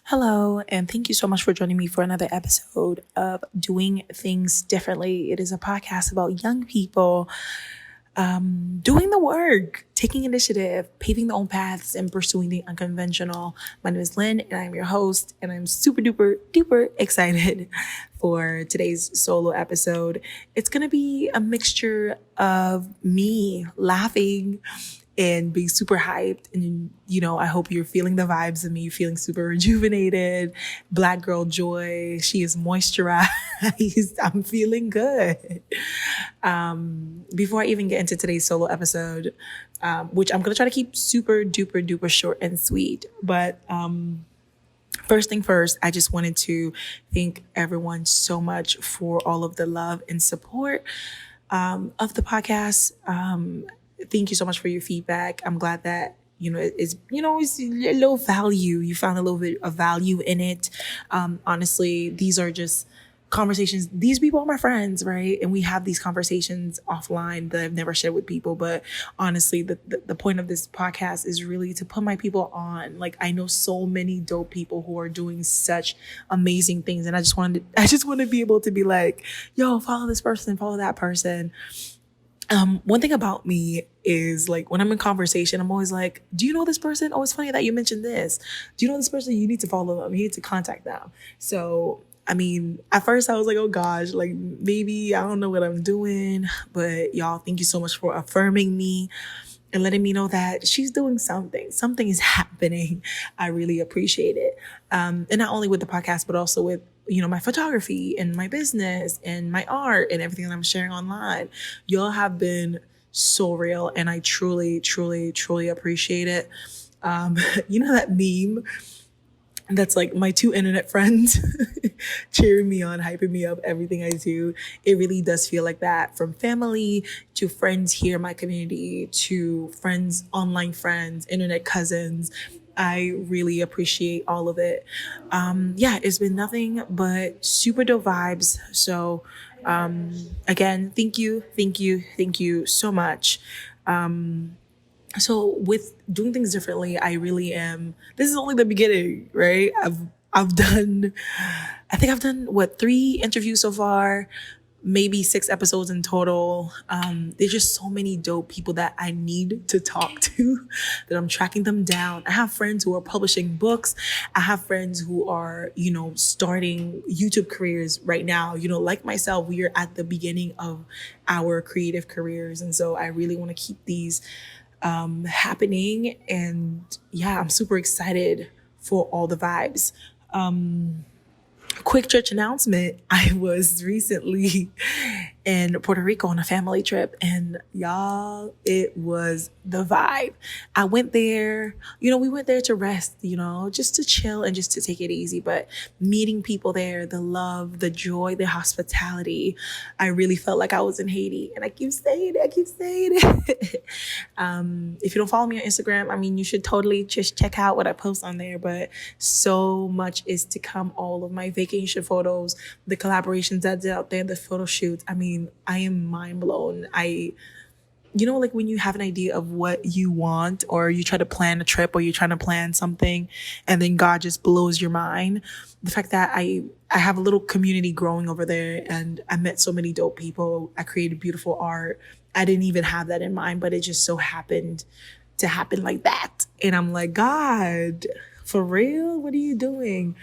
Hello, and thank you so much for joining me for another episode of Doing Things Differently. It is a podcast about young people doing the work, taking initiative, paving their own paths, and pursuing the unconventional. My name is Lynn, and I'm your host, and I'm super duper excited for today's solo episode. It's going to be a mixture of me laughing and being super hyped. And, I hope you're feeling the vibes of me feeling super rejuvenated. Black girl joy. She is moisturized. I'm feeling good. Before I even get into today's solo episode, which I'm going to try to keep super duper short and sweet. But first thing first, I just wanted to thank everyone so much for all of the love and support of the podcast. Thank you so much for your feedback. I'm glad that, it's a little value. You found a little bit of value in it. Honestly, these are just conversations. These people are my friends, right? And we have these conversations offline that I've never shared with people. But honestly, the point of this podcast is really to put my people on. Like, I know so many dope people who are doing such amazing things. And I just want to be able to be like, yo, follow this person, follow that person. One thing about me is, like, when I'm in conversation, I'm always like, do you know this person? Oh, it's funny that you mentioned this. Do you know this person? You need to follow them. You need to contact them. So, I mean, at first I was like, oh gosh, like maybe I don't know what I'm doing, but y'all, thank you so much for affirming me and letting me know that she's doing something. Something is happening. I really appreciate it. And not only with the podcast, but also with my photography and my business and my art and everything that I'm sharing online. Y'all have been so real, and I truly appreciate it. That meme that's like my two internet friends cheering me on, hyping me up, everything I do. It really does feel like that, from family to friends here in my community to friends, online friends, internet cousins. I really appreciate all of it. It's been nothing but super dope vibes. So, again, thank you so much. So with doing things differently, I really am. This is only the beginning, right? I think I've done 3 interviews so far, maybe 6 episodes in total. There's just so many dope people that I need to talk to that I'm tracking them down. I have friends who are publishing books. I have friends who are, starting YouTube careers right now. Like myself, we are at the beginning of our creative careers. And so I really want to keep these happening. And yeah, I'm super excited for all the vibes. Quick church announcement. I was recently in Puerto Rico on a family trip, and y'all, it was the vibe. I went there, we went there to rest, just to chill and just to take it easy. But meeting people there, the love, the joy, the hospitality, I really felt like I was in Haiti. And I keep saying it. If you don't follow me on Instagram, I mean, you should totally just check out what I post on there. But so much is to come. All of my vacation photos, the collaborations that's out there, the photo shoots. I mean, I am mind blown. Like when you have an idea of what you want, or you try to plan a trip, or you're trying to plan something, and then God just blows your mind. The fact that I have a little community growing over there, and I met so many dope people. I created beautiful art. I didn't even have that in mind, but it just so happened to happen like that. And I'm like, God, for real? What are you doing?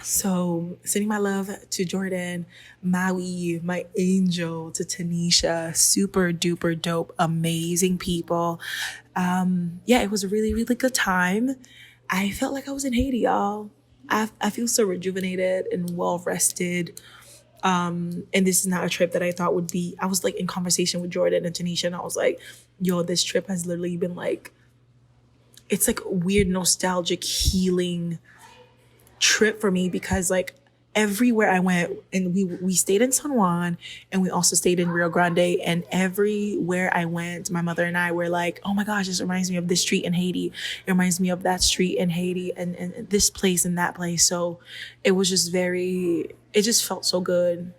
So sending my love to Jordan, Maui, my angel, to Tanisha, super duper dope, amazing people. It was a really good time. I felt like I was in Haiti, y'all. I feel so rejuvenated and well rested. And this is not a trip that I thought would be. I was like in conversation with Jordan and Tanisha, and I was like, yo, this trip has literally been like, it's like a weird nostalgic healing trip for me, because like everywhere I went, and we stayed in San Juan, and we also stayed in Rio Grande, and everywhere I went, my mother and I were like, oh my gosh, this reminds me of this street in Haiti. It reminds me of that street in Haiti, and this place and that place. So it was just it just felt so good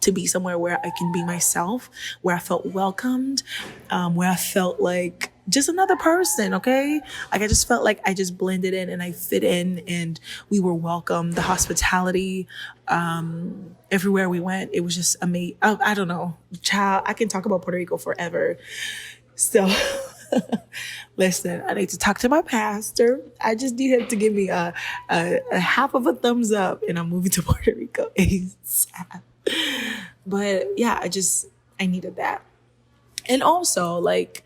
to be somewhere where I can be myself, where I felt welcomed, where I felt like just another person, okay? Like I just felt like I just blended in and I fit in and we were welcome. The hospitality, everywhere we went, it was just amazing. I don't know. Child, I can talk about Puerto Rico forever. So listen, I need to talk to my pastor. I just need him to give me a half of a thumbs up and I'm moving to Puerto Rico ASAP. But yeah, I needed that. And also like,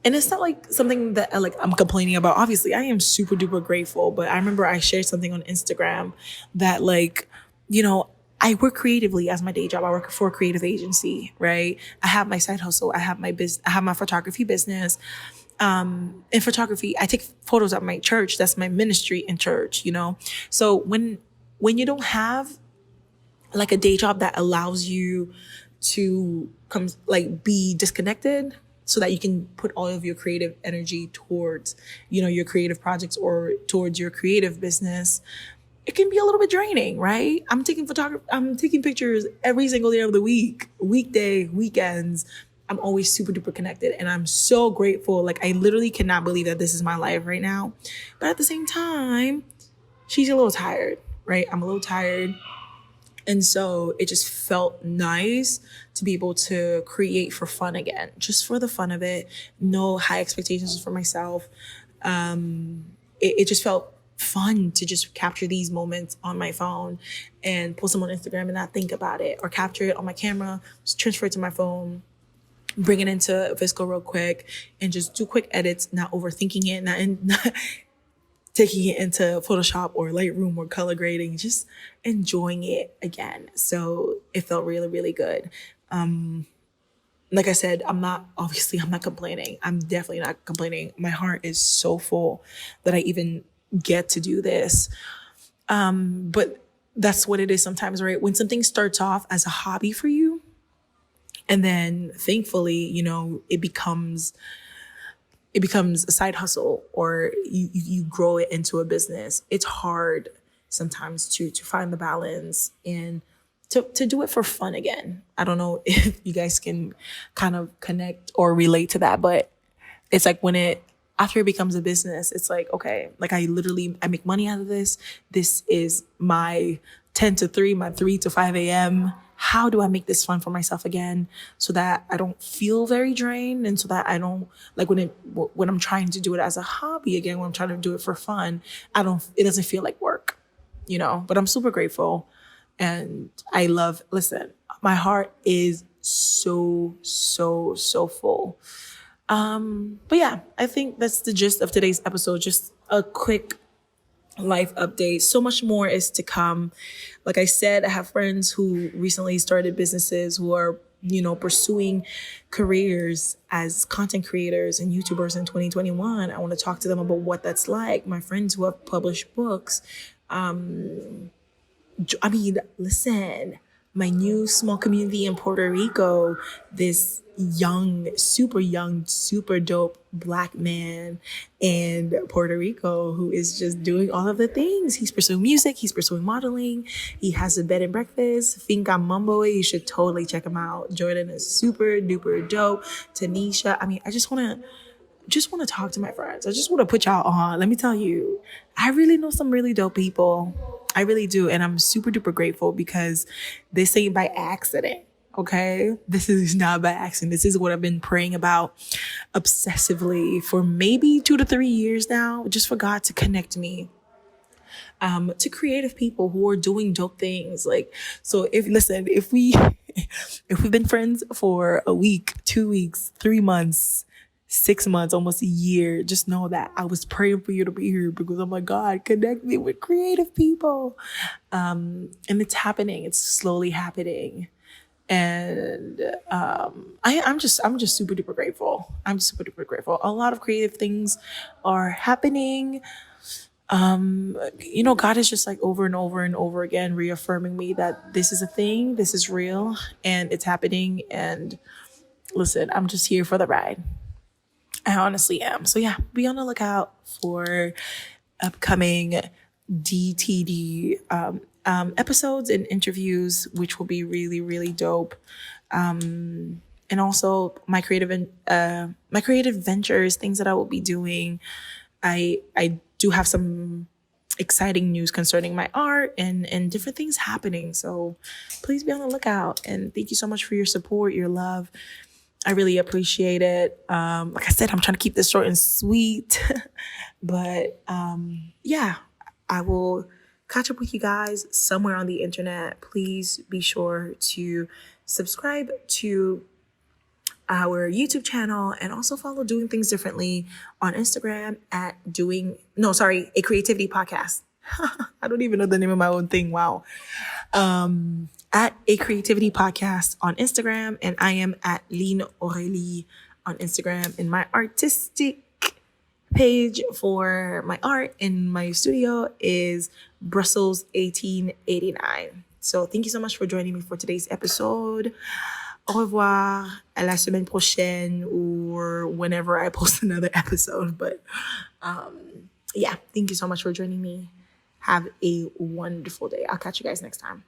and it's not like something that like I'm complaining about. Obviously, I am super duper grateful. But I remember I shared something on Instagram that like, you know, I work creatively as my day job. I work for a creative agency, right? I have my side hustle. I have my business. I have my photography business. In photography, I take photos at my church. That's my ministry in church, you know? So when you don't have like a day job that allows you to come like be disconnected so that you can put all of your creative energy towards, you know, your creative projects or towards your creative business, it can be a little bit draining, right? I'm taking pictures every single day of the week, weekday, weekends. I'm always super duper connected and I'm so grateful. Like I literally cannot believe that this is my life right now. But at the same time, she's a little tired, right? I'm a little tired. And so it just felt nice to be able to create for fun again, just for the fun of it. No high expectations for myself. It just felt fun to just capture these moments on my phone and post them on Instagram and not think about it, or capture it on my camera, just transfer it to my phone, bring it into VSCO real quick and just do quick edits, not overthinking it, not taking it into Photoshop or Lightroom or color grading, just enjoying it again. So it felt really, really good. Like I said, I'm not complaining. I'm definitely not complaining. My heart is so full that I even get to do this. But that's what it is sometimes, right? When something starts off as a hobby for you, and then thankfully, you know, it becomes a side hustle, or you grow it into a business. It's hard sometimes to find the balance and to do it for fun again. I don't know if you guys can kind of connect or relate to that, but it's like after it becomes a business, it's like, okay, like I make money out of this. This is my 10 to 3, my 3 to 5 a.m. How do I make this fun for myself again so that I don't feel very drained, and so that I don't like when I'm trying to do it as a hobby again, when I'm trying to do it for fun, it doesn't feel like work, you know? But I'm super grateful and listen, my heart is so, so, so full. But yeah, I think that's the gist of today's episode. Just a quick life update. So much more is to come. Like I said, I have friends who recently started businesses who are, you know, pursuing careers as content creators and YouTubers in 2021. I want to talk to them about what that's like. My friends who have published books. Listen, my new small community in Puerto Rico, this young, super dope Black man in Puerto Rico who is just doing all of the things. He's pursuing music. He's pursuing modeling. He has a bed and breakfast. Finca Mambo. You should totally check him out. Jordan is super duper dope. Tanisha. I just want to talk to my friends. I just want to put y'all on. Let me tell you, I really know some really dope people. I really do. And I'm super duper grateful because this ain't by accident. Okay. This is not by accident. This is what I've been praying about obsessively for maybe 2 to 3 years now, just for God to connect me to creative people who are doing dope things. Like, so if we've been friends for a week, 2 weeks, 3 months, 6 months, almost a year, just know that I was praying for you to be here because I'm like, God, connect me with creative people. And it's happening. It's slowly happening. And I'm just super duper grateful. I'm super duper grateful. A lot of creative things are happening. God is just like over and over and over again reaffirming me that this is a thing, this is real, and it's happening. And listen, I'm just here for the ride. I honestly am. So yeah, be on the lookout for upcoming DTD episodes and interviews, which will be really, really dope. And and also my creative ventures, things that I will be doing. I do have some exciting news concerning my art and different things happening. So please be on the lookout. And thank you so much for your support, your love. I really appreciate it. Like I said, I'm trying to keep this short and sweet, but yeah, I will catch up with you guys somewhere on the internet. Please be sure to subscribe to our YouTube channel and also follow Doing Things Differently on Instagram at A Creativity Podcast. I don't even know the name of my own thing. Wow. At A Creativity Podcast on Instagram, and I am at Lynn Aurélie on Instagram. And my artistic page for my art in my studio is Brussels 1889. So thank you so much for joining me for today's episode. Au revoir, à la semaine prochaine, or whenever I post another episode. But yeah, thank you so much for joining me. Have a wonderful day. I'll catch you guys next time.